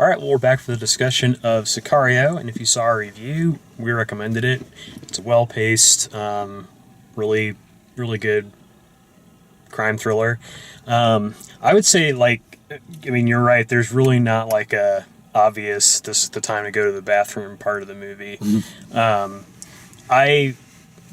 All right, well, we're back for the discussion of Sicario, and if you saw our review, we recommended it. It's a well-paced, really, really good crime thriller. I would say, you're right. There's really not like a obvious, this is the time to go to the bathroom part of the movie. Mm-hmm. I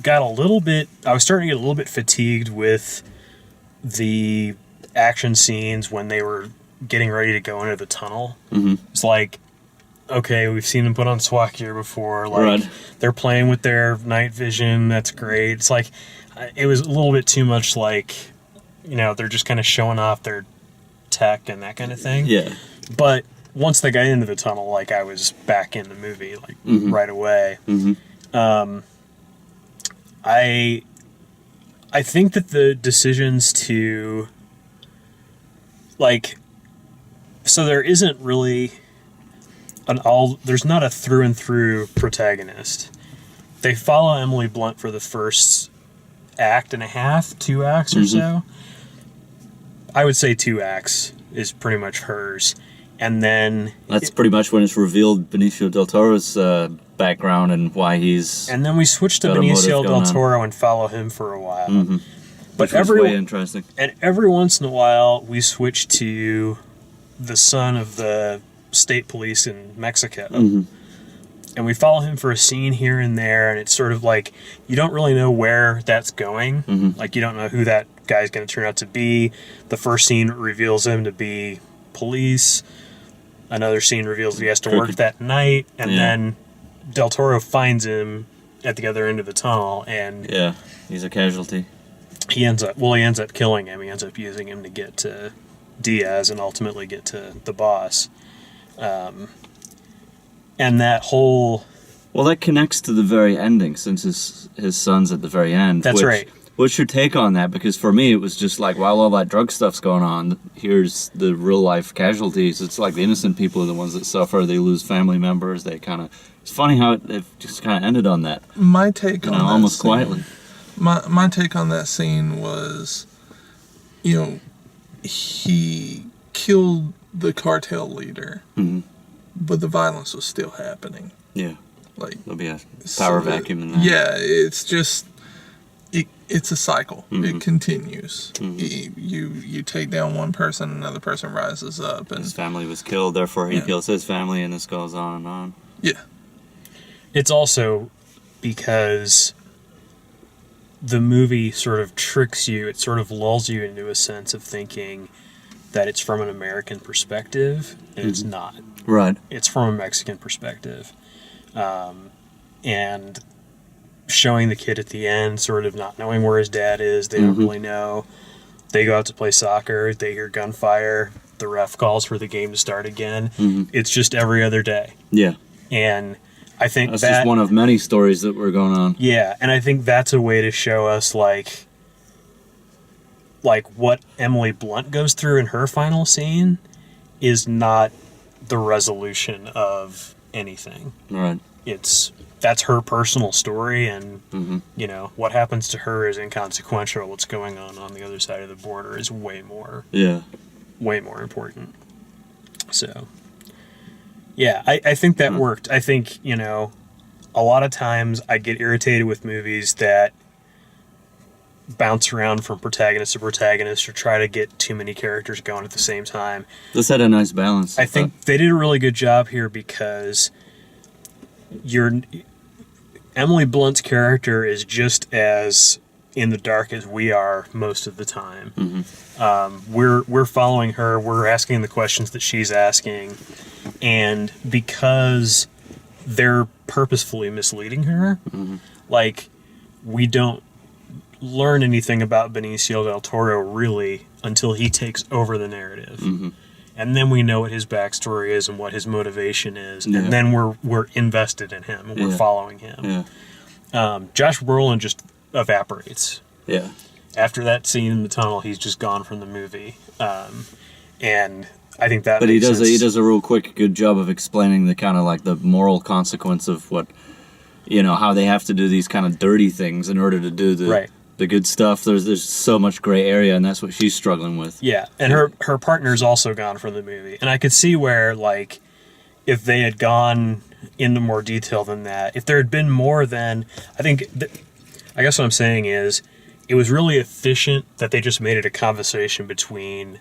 was starting to get a little bit fatigued with the action scenes when they were getting ready to go into the tunnel. Mm-hmm. It's like, okay, we've seen them put on SWAT gear before. Right. They're playing with their night vision. That's great. It's like, it was a little bit too much like, they're just kind of showing off their tech and that kind of thing. Yeah. But once they got into the tunnel, I was back in the movie, mm-hmm. right away. Mm-hmm. I think that the decisions to, so there isn't really there's not a through and through protagonist. They follow Emily Blunt for the first act and a half, 2 acts or mm-hmm. so. I would say 2 acts is pretty much hers. And then... That's pretty much when it's revealed Benicio del Toro's background and why he's... And then we switch to Benicio del Toro and follow him for a while. Mm-hmm. But way interesting. And every once in a while, we switch to the son of the state police in Mexico. Mm-hmm. And we follow him for a scene here and there, and it's sort of like, you don't really know where that's going. Mm-hmm. You don't know who that guy's going to turn out to be. The first scene reveals him to be police. Another scene reveals that he has to work that night, and then Del Toro finds him at the other end of the tunnel, and... Yeah, he's a casualty. He ends up killing him. He ends up using him to get to Diaz and ultimately get to the boss. And that whole... Well, that connects to the very ending, since his son's at the very end. That's right. What's your take on that? Because for me, it was just like, while all that drug stuff's going on, here's the real-life casualties. It's like the innocent people are the ones that suffer. They lose family members. They kind of... It's funny how it just kind of ended on that. My take on that almost scene, quietly. My take on that scene was, he killed the cartel leader, mm-hmm. but the violence was still happening. Yeah. There'll be a power vacuum in that. Yeah, it's just... It's a cycle. Mm-hmm. It continues. Mm-hmm. You take down one person, another person rises up. And his family was killed, therefore he kills his family, and this goes on and on. Yeah. It's also because the movie sort of tricks you. It sort of lulls you into a sense of thinking that it's from an American perspective, and mm-hmm. it's not. Right. It's from a Mexican perspective. And... showing the kid at the end sort of not knowing where his dad is. They mm-hmm. don't really know. They go out to play soccer. They hear gunfire. The ref calls for the game to start again. Mm-hmm. It's just every other day. Yeah. And I think that's just one of many stories that were going on. Yeah, and I think that's a way to show us like what Emily Blunt goes through in her final scene is not the resolution of anything. Right. That's her personal story, and mm-hmm. What happens to her is inconsequential. What's going on the other side of the border is way more important. So, yeah, I think that worked. I think a lot of times I get irritated with movies that bounce around from protagonist to protagonist or try to get too many characters going at the same time. This had a nice balance. I think they did a really good job here because Emily Blunt's character is just as in the dark as we are most of the time. Mm-hmm. We're following her. We're asking the questions that she's asking, and because they're purposefully misleading her, mm-hmm. We don't learn anything about Benicio del Toro really until he takes over the narrative. Mm-hmm. And then we know what his backstory is and what his motivation is, and then we're invested in him and we're following him. Yeah. Josh Brolin just evaporates. Yeah. After that scene in the tunnel, he's just gone from the movie, and I think that. But he does a real good job of explaining the kind of the moral consequence of what, how they have to do these kind of dirty things in order to do the good stuff. There's so much gray area, and that's what she's struggling with. Yeah, and her partner's also gone from the movie, and I could see where if they had gone into more detail than that, if there had been more than, I guess what I'm saying is, it was really efficient that they just made it a conversation between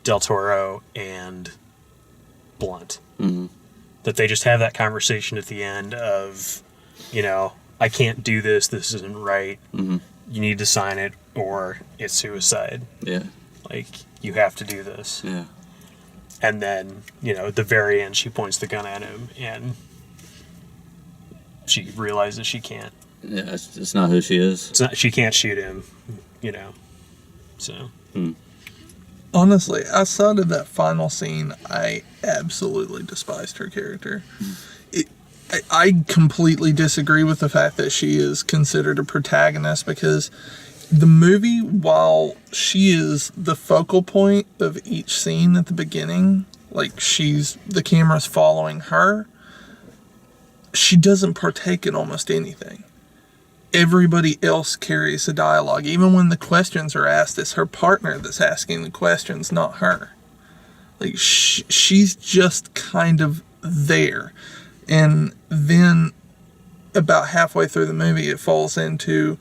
Del Toro and Blunt. Mm-hmm. That they just have that conversation at the end of, I can't do this. This isn't right. Mm-hmm. You need to sign it or it's suicide. Yeah. Like, you have to do this. Yeah. And then, at the very end, she points the gun at him and she realizes she can't. Yeah, it's not who she is. She can't shoot him, so. Honestly, outside of that final scene, I absolutely despised her character. I completely disagree with the fact that she is considered a protagonist, because the movie, while she is the focal point of each scene at the beginning, like the camera's following her, she doesn't partake in almost anything. Everybody else carries the dialogue. Even when the questions are asked, it's her partner that's asking the questions, not her. Like, she's just kind of there. And then about halfway through the movie, it falls into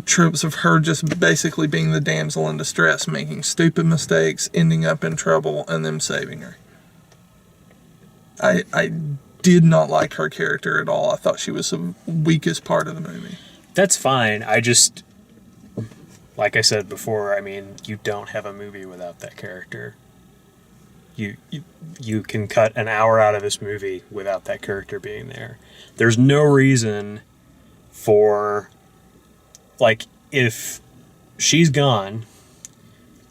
tropes of her just basically being the damsel in distress, making stupid mistakes, ending up in trouble, and them saving her. I did not like her character at all. I thought she was the weakest part of the movie. That's fine. I just, like I said before, you don't have a movie without that character. You can cut an hour out of this movie without that character being there. There's no reason for, like, if she's gone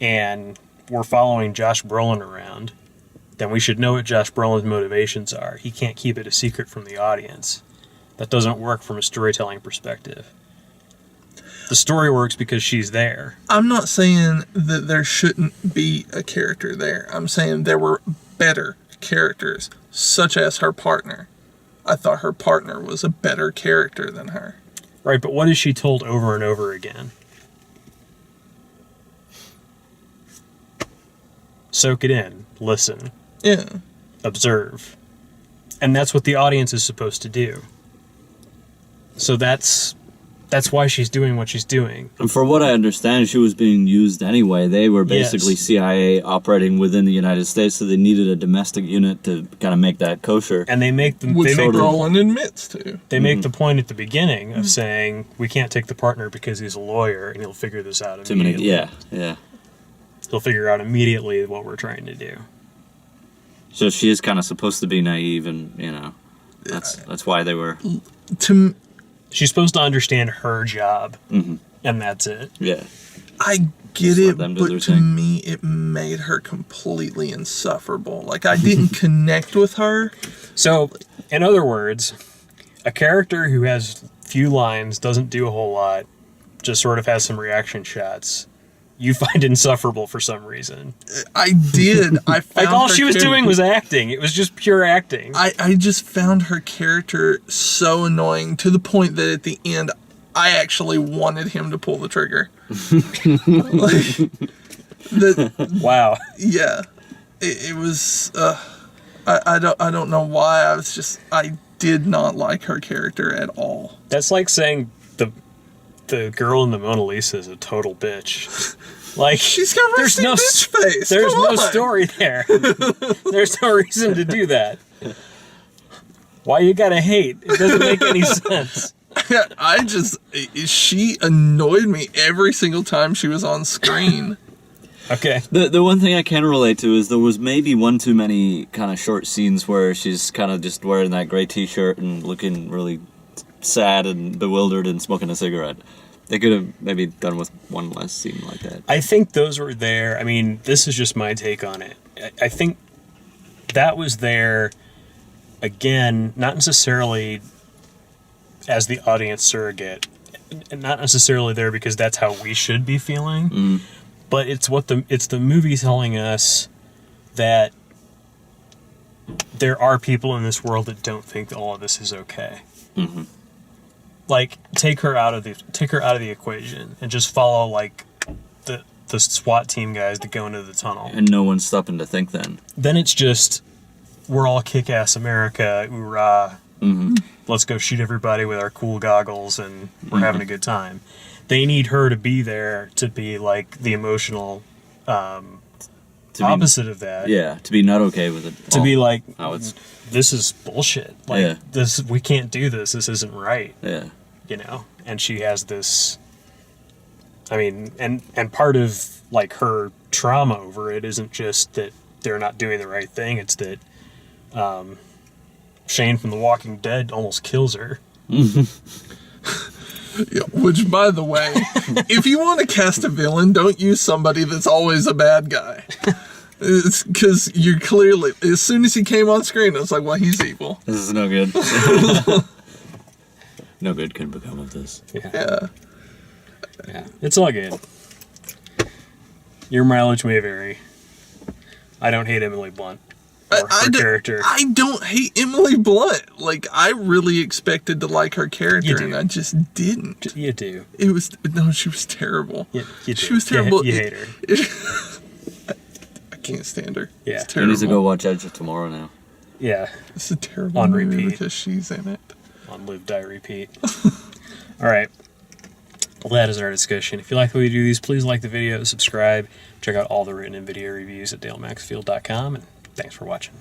and we're following Josh Brolin around, then we should know what Josh Brolin's motivations are. He can't keep it a secret from the audience. That doesn't work from a storytelling perspective. The story works because she's there. I'm not saying that there shouldn't be a character there. I'm saying there were better characters, such as her partner. I thought her partner was a better character than her. Right, but what is she told over and over again? Soak it in. Listen. Yeah. Observe. And that's what the audience is supposed to do. So that's why she's doing what she's doing. And for what I understand, she was being used anyway. They were basically CIA operating within the United States, so they needed a domestic unit to kind of make that kosher. And they make them... Which Brolin admits to. They make the point at the beginning of saying, we can't take the partner because he's a lawyer and he'll figure this out immediately. Yeah. He'll figure out immediately what we're trying to do. So she is kind of supposed to be naive, and, that's why they were... She's supposed to understand her job, and that's it. Yeah. I get it, but to me, it made her completely insufferable. Like, I didn't connect with her. So, in other words, a character who has few lines, doesn't do a whole lot, just sort of has some reaction shots, you find insufferable for some reason. I did. I found all she was doing was acting. It was just pure acting. I just found her character so annoying to the point that at the end, I actually wanted him to pull the trigger. Wow. Yeah. It was... I don't know why. I did not like her character at all. That's like saying the girl in the Mona Lisa is a total bitch. Like, she's got there's no bitch face. There's no story there. There's no reason to do that. Why you gotta hate? It doesn't make any sense. She annoyed me every single time she was on screen. Okay. The one thing I can relate to is there was maybe one too many kind of short scenes where she's kind of just wearing that gray t-shirt and looking really sad and bewildered and smoking a cigarette. They could have maybe done with one less scene like that. I think those were there. I mean, this is just my take on it. I think that was there, again, not necessarily as the audience surrogate, not necessarily there because that's how we should be feeling, but it's the movie telling us that there are people in this world that don't think that all of this is okay. Mm-hmm. Like, take her out of the equation and just follow like the SWAT team guys that go into the tunnel. And no one's stopping to think then. Then it's just we're all kick-ass America, hoorah. Let's go shoot everybody with our cool goggles and we're having a good time. They need her to be there to be like the emotional opposite of that. Yeah, to be not okay with it. To be like, how it's this is bullshit. Like, Yeah. this, we can't do this. This isn't right. yeah. You know? And she has this, I mean, and part of like her trauma over it isn't just that they're not doing the right thing. It's that Shane from The Walking Dead almost kills her. Yeah, which, by the way, if you want to cast a villain, don't use somebody that's always a bad guy. It's because you're clearly, as soon as he came on screen, it's like, well, he's evil. This is no good. No good can become of this. Yeah. Yeah, it's all good. Your mileage may vary. I don't hate Emily Blunt or her character. I don't hate Emily Blunt. Like, I really expected to like her You character, do. and I just didn't. You do. It was, no, she was terrible. You do. She was terrible. You hate her. I can't stand her. Yeah. It's He terrible. needs to go watch Edge of Tomorrow now. Yeah. It's a terrible On movie repeat. because she's in it. On Live, Die, Repeat. All right. Well, that is our discussion. If you like the way we do these, please like the video, subscribe, check out all the written and video reviews at dalemaxfield.com, and thanks for watching.